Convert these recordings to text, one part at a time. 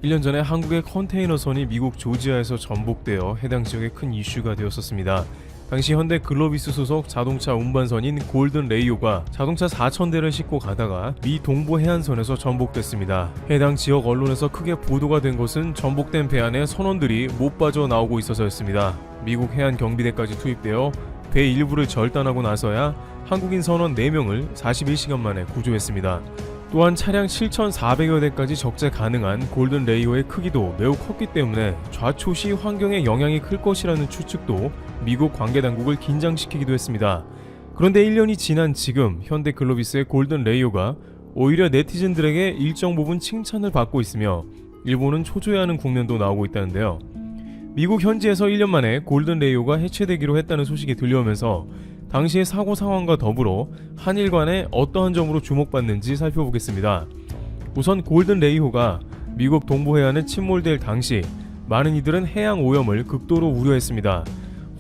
1년 전에 한국의 컨테이너선이 미국 조지아에서 전복되어 해당 지역에 큰 이슈가 되었었습니다. 당시 현대 글로비스 소속 자동차 운반선인 골든 레이오가 자동차 4,000대를 싣고 가다가 미 동부 해안선에서 전복됐습니다. 해당 지역 언론에서 크게 보도가 된 것은 전복된 배 안에 선원들이 못 빠져나오고 있어서였습니다. 미국 해안 경비대까지 투입되어 배 일부를 절단하고 나서야 한국인 선원 4명을 41시간 만에 구조했습니다. 또한 차량 7,400여 대까지 적재 가능한 골든 레이오의 크기도 매우 컸기 때문에 좌초시 환경에 영향이 클 것이라는 추측도 미국 관계당국을 긴장시키기도 했습니다. 그런데 1년이 지난 지금 현대 글로비스의 골든 레이오가 오히려 네티즌들에게 일정 부분 칭찬을 받고 있으며 일본은 초조해하는 국면도 나오고 있다는데요. 미국 현지에서 1년 만에 골든 레이오가 해체되기로 했다는 소식이 들려오면서 당시의 사고 상황과 더불어 한일 간에 어떠한 점으로 주목받는지 살펴보겠습니다. 우선 골든 레이오가 미국 동부 해안에 침몰될 당시 많은 이들은 해양 오염을 극도로 우려했습니다.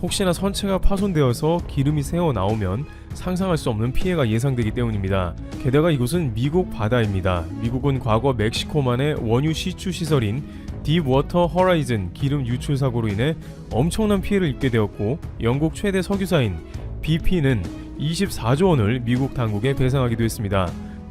혹시나 선체가 파손되어서 기름이 새어 나오면 상상할 수 없는 피해가 예상되기 때문입니다. 게다가 이곳은 미국 바다입니다. 미국은 과거 멕시코만의 원유 시추 시설인 딥워터 허라이즌 기름 유출 사고로 인해 엄청난 피해를 입게 되었고, 영국 최대 석유사인 BP는 24조 원을 미국 당국에 배상하기도 했습니다.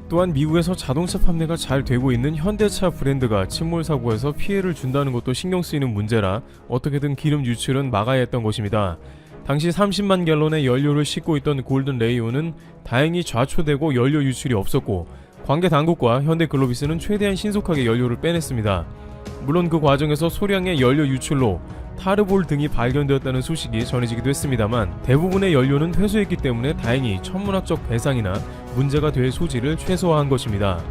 또한 미국에서 자동차 판매가 잘 되고 있는 현대차 브랜드가 침몰 사고에서 피해를 준다는 것도 신경 쓰이는 문제라 어떻게든 기름 유출은 막아야 했던 것입니다. 당시 30만 갤런의 연료를 싣고 있던 골든 레이오는 다행히 좌초되고 연료 유출이 없었고, 관계 당국과 현대 글로비스는 최대한 신속하게 연료를 빼냈습니다. 물론 그 과정에서 소량의 연료 유출로 타르볼 등이 발견되었다는 소식이 전해지기도 했습니다만, 대부분의 연료는 회수했기 때문에 다행히 천문학적 배상이나 문제가 될 소지를 최소화한 것입니다.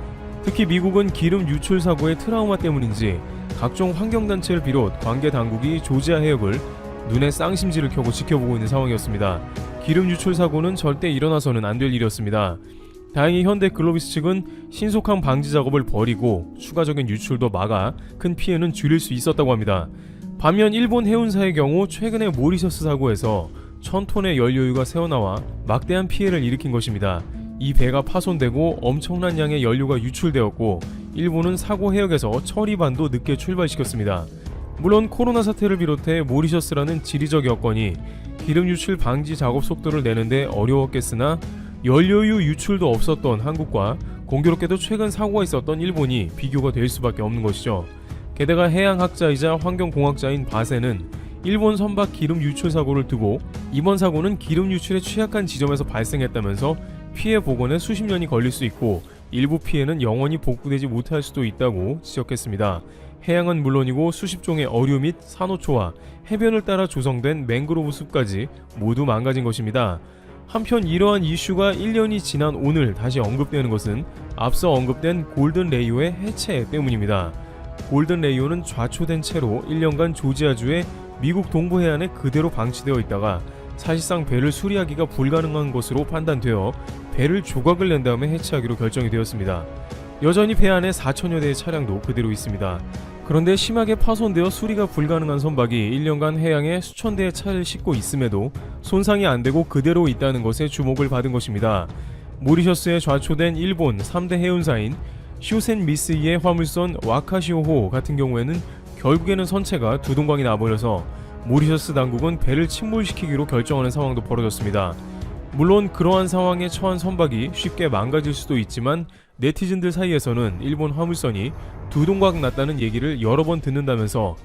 특히 미국은 기름 유출 사고의 트라우마 때문인지 각종 환경단체를 비롯 관계 당국이 조지아 해역을 눈에 쌍심지를 켜고 지켜보고 있는 상황이었습니다. 기름 유출 사고는 절대 일어나서는 안 될 일이었습니다. 다행히 현대 글로비스 측은 신속한 방지 작업을 벌이고 추가적인 유출도 막아 큰 피해는 줄일 수 있었다고 합니다. 반면 일본 해운사의 경우 최근에 모리셔스 사고에서 1,000톤의 연료유가 새어나와 막대한 피해를 일으킨 것입니다. 이 배가 파손되고 엄청난 양의 연료가 유출되었고, 일본은 사고 해역에서 처리반도 늦게 출발시켰습니다. 물론 코로나 사태를 비롯해 모리셔스라는 지리적 여건이 기름 유출 방지 작업 속도를 내는데 어려웠겠으나, 연료유 유출도 없었던 한국과 공교롭게도 최근 사고가 있었던 일본이 비교가 될 수밖에 없는 것이죠. 게다가 해양학자이자 환경공학자인 바세는 일본 선박 기름 유출 사고를 두고 이번 사고는 기름 유출에 취약한 지점에서 발생했다면서 피해 복원에 수십 년이 걸릴 수 있고 일부 피해는 영원히 복구되지 못할 수도 있다고 지적했습니다. 해양은 물론이고 수십 종의 어류 및 산호초와 해변을 따라 조성된 맹그로브 숲까지 모두 망가진 것입니다. 한편 이러한 이슈가 1년이 지난 오늘 다시 언급되는 것은 앞서 언급된 골든 레이오의 해체 때문입니다. 골든 레이오는 좌초된 채로 1년간 조지아주의 미국 동부 해안에 그대로 방치되어 있다가 사실상 배를 수리하기가 불가능한 것으로 판단되어 배를 조각을 낸 다음에 해체하기로 결정이 되었습니다. 여전히 배 안에 4천여 대의 차량도 그대로 있습니다. 그런데 심하게 파손되어 수리가 불가능한 선박이 1년간 해양에 수천 대의 차를 싣고 있음에도 손상이 안 되고 그대로 있다는 것에 주목을 받은 것입니다. 모리셔스에 좌초된 일본 3대 해운사인 슈센 미쓰이의 화물선 와카시오호 같은 경우에는 결국에는 선체가 두동강이 나버려서 모리셔스 당국은 배를 침몰시키기로 결정하는 상황도 벌어졌습니다. 물론 그러한 상황에 처한 선박이 쉽게 망가질 수도 있지만, 네티즌들 사이에서는 일본 화물선이 두동강 났다는 얘기를 여러 번 듣는다면서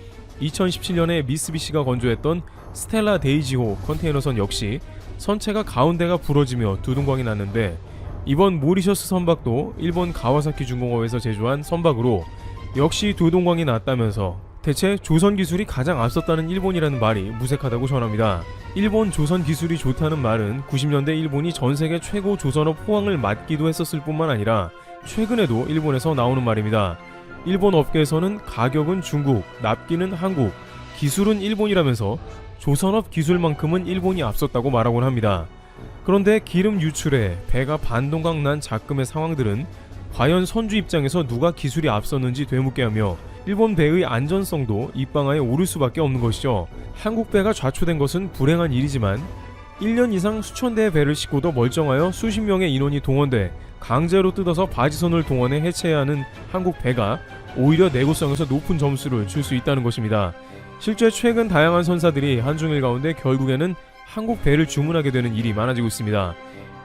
2017년에 미쓰비시가 건조했던 스텔라 데이지호 컨테이너선 역시 선체가 가운데가 부러지며 두동강이 났는데, 이번 모리셔스 선박도 일본 가와사키 중공업에서 제조한 선박으로 역시 두동강이 났다면서 대체 조선 기술이 가장 앞섰다는 일본이라는 말이 무색하다고 전합니다. 일본 조선 기술이 좋다는 말은 90년대 일본이 전세계 최고 조선업 호황을 맞기도 했었을 뿐만 아니라 최근에도 일본에서 나오는 말입니다. 일본 업계에서는 가격은 중국, 납기는 한국, 기술은 일본이라면서 조선업 기술만큼은 일본이 앞섰다고 말하곤 합니다. 그런데 기름 유출에 배가 반동강 난 작금의 상황들은 과연 선주 입장에서 누가 기술이 앞섰는지 되묻게 하며 일본 배의 안전성도 입방아에 오를 수밖에 없는 것이죠. 한국 배가 좌초된 것은 불행한 일이지만 1년 이상 수천 대의 배를 싣고도 멀쩡하여 수십 명의 인원이 동원돼 강제로 뜯어서 바지선을 동원해 해체해야 하는 한국 배가 오히려 내구성에서 높은 점수를 줄 수 있다는 것입니다. 실제 최근 다양한 선사들이 한중일 가운데 결국에는 한국 배를 주문하게 되는 일이 많아지고 있습니다.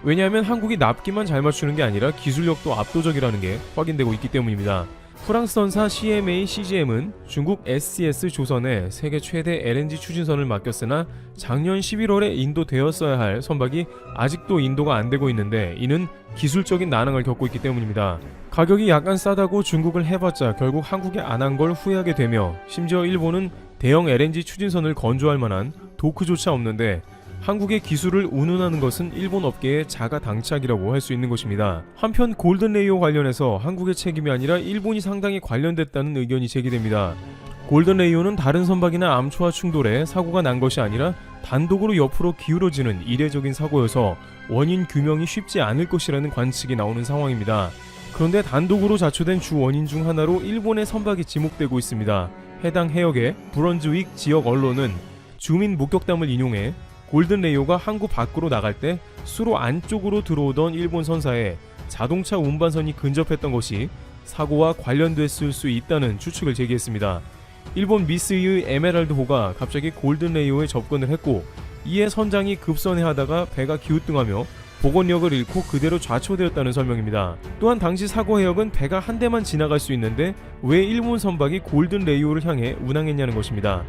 왜냐하면 한국이 납기만 잘 맞추는 게 아니라 기술력도 압도적이라는 게 확인되고 있기 때문입니다. 프랑스 선사 CMA CGM은 중국 SCS 조선에 세계 최대 LNG 추진선을 맡겼으나 작년 11월에 인도되었어야 할 선박이 아직도 인도가 안 되고 있는데 이는 기술적인 난항을 겪고 있기 때문입니다. 가격이 약간 싸다고 중국을 해봤자 결국 한국에 안 한 걸 후회하게 되며 심지어 일본은 대형 LNG 추진선을 건조할 만한 도크조차 없는데 한국의 기술을 운운하는 것은 일본 업계의 자가당착이라고 할 수 있는 것입니다. 한편 골든레이오 관련해서 한국의 책임이 아니라 일본이 상당히 관련됐다는 의견이 제기됩니다. 골든레이오는 다른 선박이나 암초와 충돌해 사고가 난 것이 아니라 단독으로 옆으로 기울어지는 이례적인 사고여서 원인 규명이 쉽지 않을 것이라는 관측이 나오는 상황입니다. 그런데 단독으로 자초된 주 원인 중 하나로 일본의 선박이 지목되고 있습니다. 해당 해역의 브런즈윅 지역 언론은 주민 목격담을 인용해 골든레이오가 항구 밖으로 나갈 때 수로 안쪽으로 들어오던 일본 선사에 자동차 운반선이 근접했던 것이 사고와 관련됐을 수 있다는 추측을 제기했습니다. 일본 미쓰이의 에메랄드호가 갑자기 골든레이오에 접근을 했고 이에 선장이 급선회하다가 배가 기우뚱하며 복원력을 잃고 그대로 좌초되었다는 설명입니다. 또한 당시 사고 해역은 배가 한 대만 지나갈 수 있는데 왜 일본 선박이 골든레이오를 향해 운항했냐는 것입니다.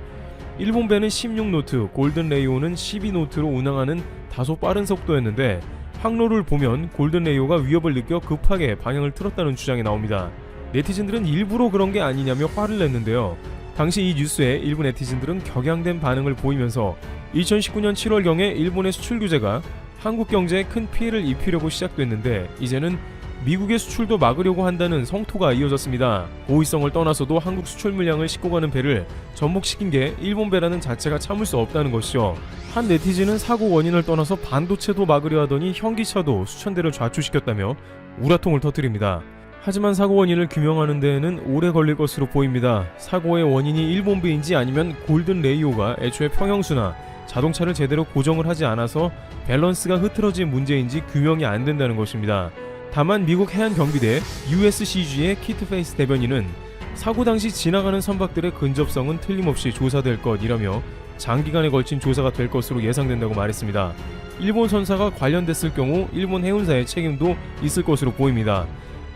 일본 배는 16노트, 골든레이오는 12노트로 운항하는 다소 빠른 속도였는데 항로를 보면 골든레이오가 위협을 느껴 급하게 방향을 틀었다는 주장이 나옵니다. 네티즌들은 일부러 그런 게 아니냐며 화를 냈는데요. 당시 이 뉴스에 일부 네티즌들은 격양된 반응을 보이면서 2019년 7월경에 일본의 수출 규제가 한국 경제에 큰 피해를 입히려고 시작됐는데 이제는 미국의 수출도 막으려고 한다는 성토가 이어졌습니다. 고의성을 떠나서도 한국 수출 물량을 싣고 가는 배를 전복시킨 게 일본 배라는 자체가 참을 수 없다는 것이죠. 한 네티즌은 사고 원인을 떠나서 반도체도 막으려 하더니 현기차도 수천 대를 좌초시켰다며 우라통을 터뜨립니다. 하지만 사고 원인을 규명하는 데에는 오래 걸릴 것으로 보입니다. 사고의 원인이 일본 배인지 아니면 골든레이오가 애초에 평형수나 자동차를 제대로 고정을 하지 않아서 밸런스가 흐트러진 문제인지 규명이 안 된다는 것입니다. 다만 미국 해안경비대 USCG의 키트페이스 대변인은 사고 당시 지나가는 선박들의 근접성은 틀림없이 조사될 것이라며 장기간에 걸친 조사가 될 것으로 예상된다고 말했습니다. 일본 선사가 관련됐을 경우 일본 해운사의 책임도 있을 것으로 보입니다.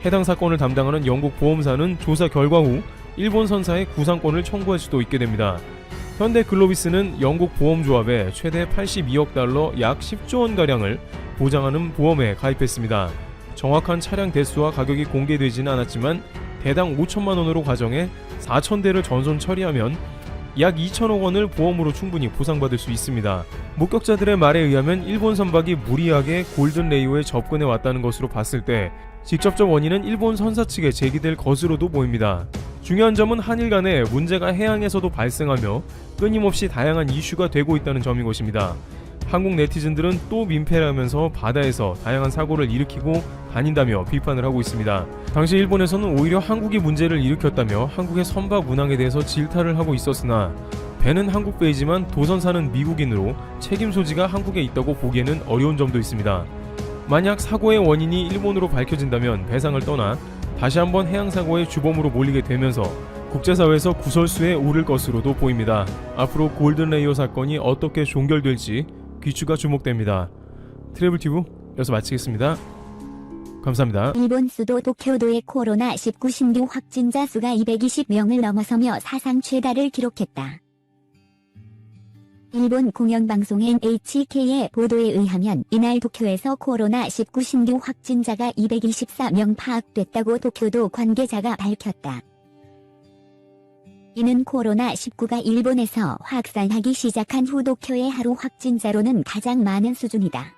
해당 사건을 담당하는 영국 보험사는 조사 결과 후 일본 선사의 구상권을 청구할 수도 있게 됩니다. 현대 글로비스는 영국 보험조합에 최대 82억 달러 약 10조 원가량을 보장하는 보험에 가입했습니다. 정확한 차량 대수와 가격이 공개되지는 않았지만 대당 5천만 원으로 가정해 4,000대를 전손 처리하면 약 2천억 원을 보험으로 충분히 보상받을 수 있습니다. 목격자들의 말에 의하면 일본 선박이 무리하게 골든레이오에 접근해 왔다는 것으로 봤을 때 직접적 원인은 일본 선사 측에 제기될 것으로도 보입니다. 중요한 점은 한일 간에 문제가 해양에서도 발생하며 끊임없이 다양한 이슈가 되고 있다는 점인 것입니다. 한국 네티즌들은 또 민폐를 하면서 바다에서 다양한 사고를 일으키고 다닌다며 비판을 하고 있습니다. 당시 일본에서는 오히려 한국이 문제를 일으켰다며 한국의 선박 운항에 대해서 질타를 하고 있었으나 배는 한국 배이지만 도선사는 미국인으로 책임 소지가 한국에 있다고 보기에는 어려운 점도 있습니다. 만약 사고의 원인이 일본으로 밝혀진다면 배상을 떠나 다시 한번 해양사고의 주범으로 몰리게 되면서 국제사회에서 구설수에 오를 것으로도 보입니다. 앞으로 골든레이오 사건이 어떻게 종결될지 귀추가 주목됩니다. 트래블튜브 여기서 마치겠습니다. 감사합니다. 일본 수도 도쿄도의 코로나19 신규 확진자 수가 220명을 넘어서며 사상 최다를 기록했다. 일본 공영방송 NHK의 보도에 의하면 이날 도쿄에서 코로나19 신규 확진자가 224명 파악됐다고 도쿄도 관계자가 밝혔다. 이는 코로나19가 일본에서 확산하기 시작한 후 도쿄의 하루 확진자로는 가장 많은 수준이다.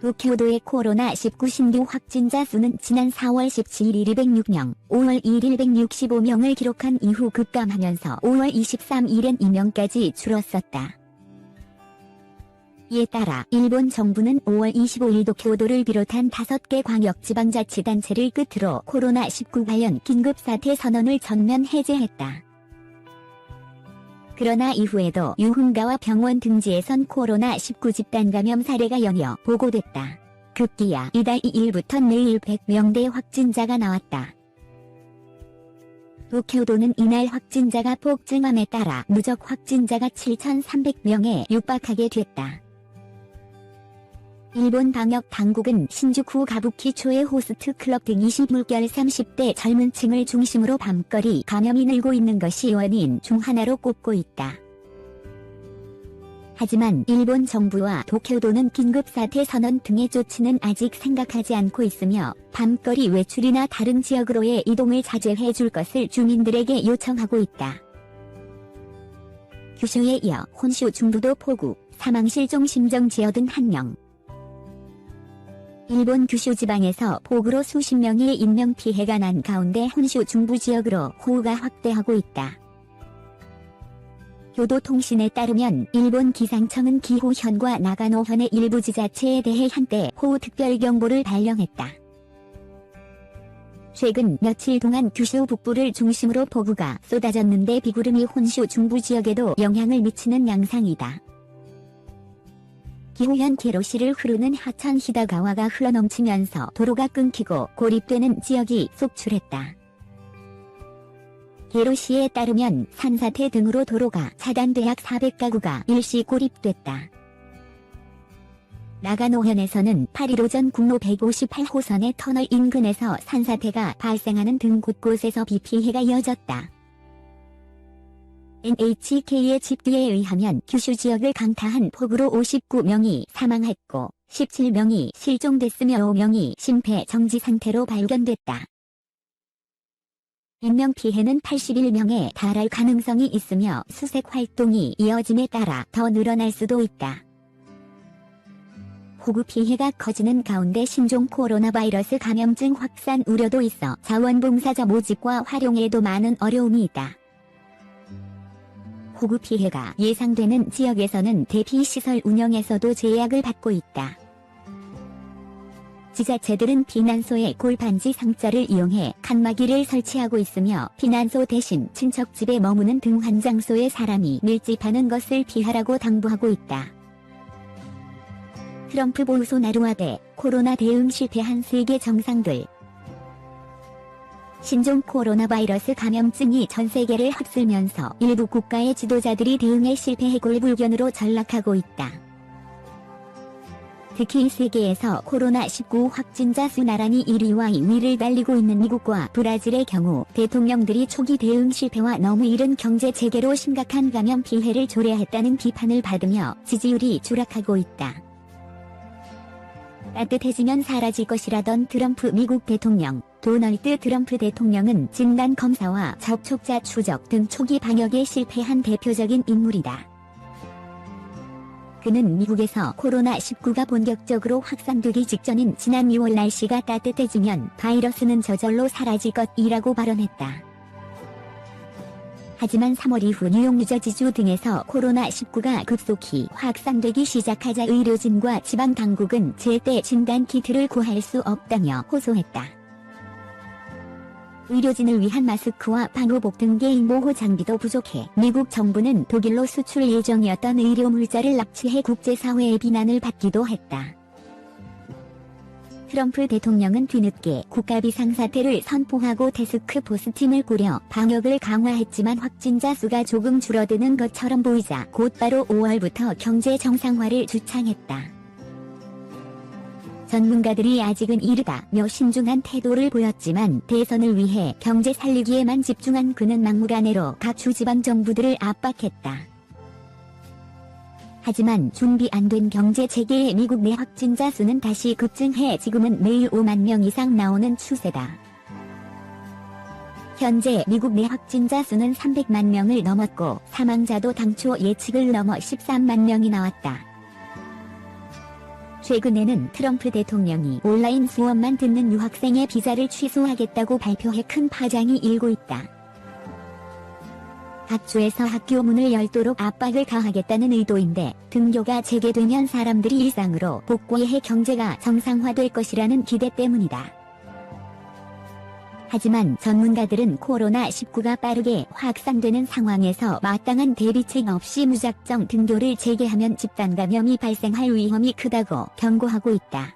도쿄도의 코로나19 신규 확진자 수는 지난 4월 17일 206명, 5월 1일 165명을 기록한 이후 급감하면서 5월 23일엔 2명까지 줄었었다. 이에 따라 일본 정부는 5월 25일 도쿄도를 비롯한 5개 광역지방자치단체를 끝으로 코로나19 관련 긴급사태 선언을 전면 해제했다. 그러나 이후에도 유흥가와 병원 등지에선 코로나19 집단 감염 사례가 연이어 보고됐다. 급기야 이달 2일부터 매일 100명대 확진자가 나왔다. 도쿄도는 이날 확진자가 폭증함에 따라 누적 확진자가 7,300명에 육박하게 됐다. 일본 방역 당국은 신주쿠 가부키초의 호스트 클럽 등 20물결 30대 젊은 층을 중심으로 밤거리 감염이 늘고 있는 것이 원인 중 하나로 꼽고 있다. 하지만 일본 정부와 도쿄도는 긴급사태 선언 등의 조치는 아직 생각하지 않고 있으며 밤거리 외출이나 다른 지역으로의 이동을 자제해 줄 것을 주민들에게 요청하고 있다. 규슈에 이어 혼슈 중부도 폭우, 사망 실종 심정 지어든 1명. 일본 규슈 지방에서 폭우로 수십 명의 인명피해가 난 가운데 혼슈 중부 지역으로 호우가 확대하고 있다. 교도통신에 따르면 일본 기상청은 기호현과 나가노현의 일부 지자체에 대해 한때 호우 특별경보를 발령했다. 최근 며칠 동안 규슈 북부를 중심으로 폭우가 쏟아졌는데 비구름이 혼슈 중부 지역에도 영향을 미치는 양상이다. 기호현 계로시를 흐르는 하천 히다가와가 흘러넘치면서 도로가 끊기고 고립되는 지역이 속출했다. 계로시에 따르면 산사태 등으로 도로가 차단돼 약 400가구가 일시 고립됐다. 나가노현에서는 8일 오전 국로 158호선의 터널 인근에서 산사태가 발생하는 등 곳곳에서 비 피해가 이어졌다. NHK의 집계에 의하면 규슈 지역을 강타한 폭우로 59명이 사망했고 17명이 실종됐으며 5명이 심폐정지 상태로 발견됐다. 인명피해는 81명에 달할 가능성이 있으며 수색 활동이 이어짐에 따라 더 늘어날 수도 있다. 폭우 피해가 커지는 가운데 신종 코로나 바이러스 감염증 확산 우려도 있어 자원봉사자 모집과 활용에도 많은 어려움이 있다. 폭우 피해가 예상되는 지역에서는 대피시설 운영에서도 제약을 받고 있다. 지자체들은 피난소에 골반지 상자를 이용해 칸막이를 설치하고 있으며 피난소 대신 친척집에 머무는 등 환장소에 사람이 밀집하는 것을 피하라고 당부하고 있다. 트럼프 보우소 나루아베, 코로나 대응 실패한 세계 정상들. 신종 코로나 바이러스 감염증이 전 세계를 휩쓸면서 일부 국가의 지도자들이 대응에 실패해 골불견으로 전락하고 있다. 특히 세계에서 코로나19 확진자 수 나란히 1위와 2위를 달리고 있는 미국과 브라질의 경우 대통령들이 초기 대응 실패와 너무 이른 경제 재개로 심각한 감염 피해를 초래했다는 비판을 받으며 지지율이 추락하고 있다. 따뜻해지면 사라질 것이라던 트럼프 미국 대통령. 도널드 트럼프 대통령은 진단검사와 접촉자 추적 등 초기 방역에 실패한 대표적인 인물이다. 그는 미국에서 코로나19가 본격적으로 확산되기 직전인 지난 6월 날씨가 따뜻해지면 바이러스는 저절로 사라질 것이라고 발언했다. 하지만 3월 이후 뉴욕 뉴저지주 등에서 코로나19가 급속히 확산되기 시작하자 의료진과 지방당국은 제때 진단키트를 구할 수 없다며 호소했다. 의료진을 위한 마스크와 방호복 등 개인 보호 장비도 부족해 미국 정부는 독일로 수출 예정이었던 의료 물자를 납치해 국제사회의 비난을 받기도 했다. 트럼프 대통령은 뒤늦게 국가 비상사태를 선포하고 태스크포스 팀을 꾸려 방역을 강화했지만 확진자 수가 조금 줄어드는 것처럼 보이자 곧바로 5월부터 경제 정상화를 주창했다. 전문가들이 아직은 이르다며 신중한 태도를 보였지만 대선을 위해 경제 살리기에만 집중한 그는 막무가내로 각 주지방정부들을 압박했다. 하지만 준비 안 된 경제 체계의 미국 내 확진자 수는 다시 급증해 지금은 매일 5만 명 이상 나오는 추세다. 현재 미국 내 확진자 수는 300만 명을 넘었고 사망자도 당초 예측을 넘어 13만 명이 나왔다. 최근에는 트럼프 대통령이 온라인 수업만 듣는 유학생의 비자를 취소하겠다고 발표해 큰 파장이 일고 있다. 각 주에서 학교 문을 열도록 압박을 가하겠다는 의도인데 등교가 재개되면 사람들이 일상으로 복귀해 경제가 정상화될 것이라는 기대 때문이다. 하지만 전문가들은 코로나19가 빠르게 확산되는 상황에서 마땅한 대비책 없이 무작정 등교를 재개하면 집단 감염이 발생할 위험이 크다고 경고하고 있다.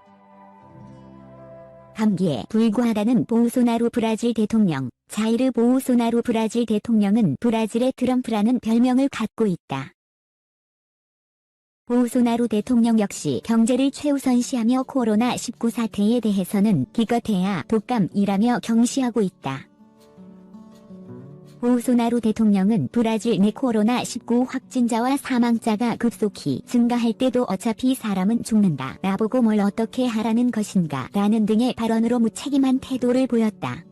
감기에 불구하다는 보우소나루 브라질 대통령. 자이르 보우소나루 브라질 대통령은 브라질의 트럼프라는 별명을 갖고 있다. 보우소나루 대통령 역시 경제를 최우선시하며 코로나19 사태에 대해서는 기껏해야 독감이라며 경시하고 있다. 보우소나루 대통령은 브라질 내 코로나19 확진자와 사망자가 급속히 증가할 때도 어차피 사람은 죽는다. 나보고 뭘 어떻게 하라는 것인가 라는 등의 발언으로 무책임한 태도를 보였다.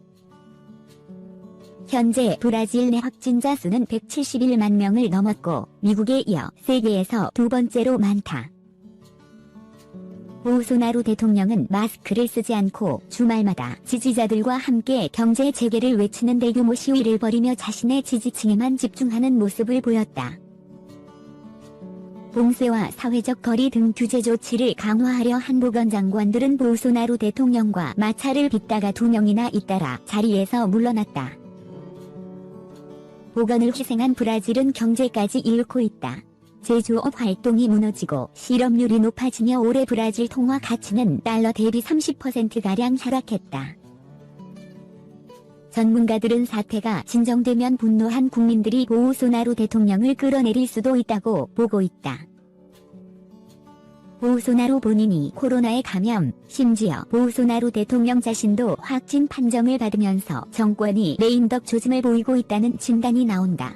현재 브라질 내 확진자 수는 171만 명을 넘었고 미국에 이어 세계에서 두 번째로 많다. 보우소나루 대통령은 마스크를 쓰지 않고 주말마다 지지자들과 함께 경제 재개를 외치는 대규모 시위를 벌이며 자신의 지지층에만 집중하는 모습을 보였다. 봉쇄와 사회적 거리 등 규제 조치를 강화하려 한 보건 장관들은 보우소나루 대통령과 마찰을 빚다가 2명이나 잇따라 자리에서 물러났다. 보건을 희생한 브라질은 경제까지 잃고 있다. 제조업 활동이 무너지고 실업률이 높아지며 올해 브라질 통화 가치는 달러 대비 30%가량 하락했다. 전문가들은 사태가 진정되면 분노한 국민들이 보우소나루 대통령을 끌어내릴 수도 있다고 보고 있다. 보우소나루 본인이 코로나에 감염, 심지어 보우소나루 대통령 자신도 확진 판정을 받으면서 정권이 레임덕 조짐을 보이고 있다는 진단이 나온다.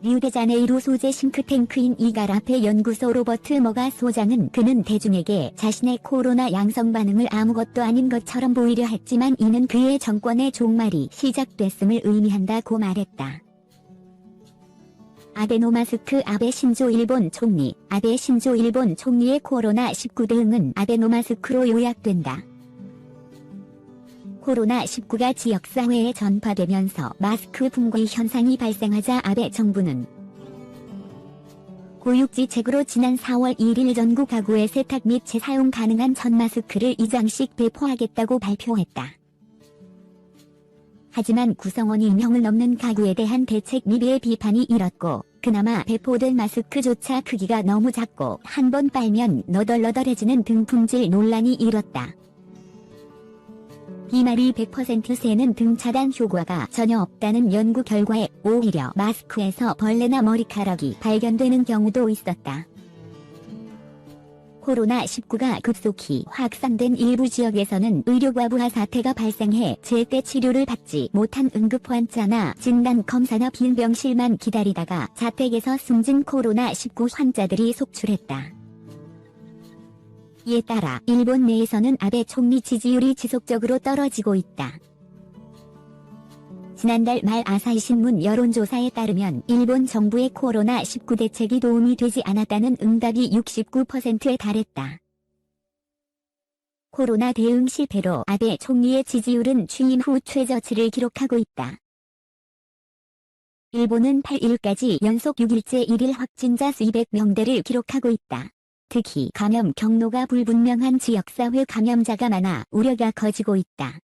리우데자네이루 소재 싱크탱크인 이가라페 연구소 로버트 머가 소장은 그는 대중에게 자신의 코로나 양성 반응을 아무것도 아닌 것처럼 보이려 했지만 이는 그의 정권의 종말이 시작됐음을 의미한다고 말했다. 아베노마스크 아베 신조 일본 총리. 아베 신조 일본 총리의 코로나19 대응은 아베노마스크로 요약된다. 코로나19가 지역사회에 전파되면서 마스크 붕괴 현상이 발생하자 아베 정부는 고육지책으로 지난 4월 1일 전국 가구에 세탁 및 재사용 가능한 전 마스크를 2장씩 배포하겠다고 발표했다. 하지만 구성원이 2명을 넘는 가구에 대한 대책 미비의 비판이 일었고 그나마 배포된 마스크조차 크기가 너무 작고 한 번 빨면 너덜너덜해지는 등 품질 논란이 일었다. 비말이 100% 새는 등 차단 효과가 전혀 없다는 연구 결과에 오히려 마스크에서 벌레나 머리카락이 발견되는 경우도 있었다. 코로나19가 급속히 확산된 일부 지역에서는 의료과부하 사태가 발생해 제때 치료를 받지 못한 응급 환자나 진단 검사나 빈병실만 기다리다가 자택에서 숨진 코로나19 환자들이 속출했다. 이에 따라 일본 내에서는 아베 총리 지지율이 지속적으로 떨어지고 있다. 지난달 말 아사히신문 여론조사에 따르면 일본 정부의 코로나19 대책이 도움이 되지 않았다는 응답이 69%에 달했다. 코로나 대응 실패로 아베 총리의 지지율은 취임 후 최저치를 기록하고 있다. 일본은 8일까지 연속 6일째 1일 확진자 수 200명대를 기록하고 있다. 특히 감염 경로가 불분명한 지역사회 감염자가 많아 우려가 커지고 있다.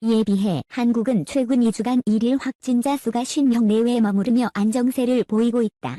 이에 비해 한국은 최근 2주간 1일 확진자 수가 50명 내외에 머무르며 안정세를 보이고 있다.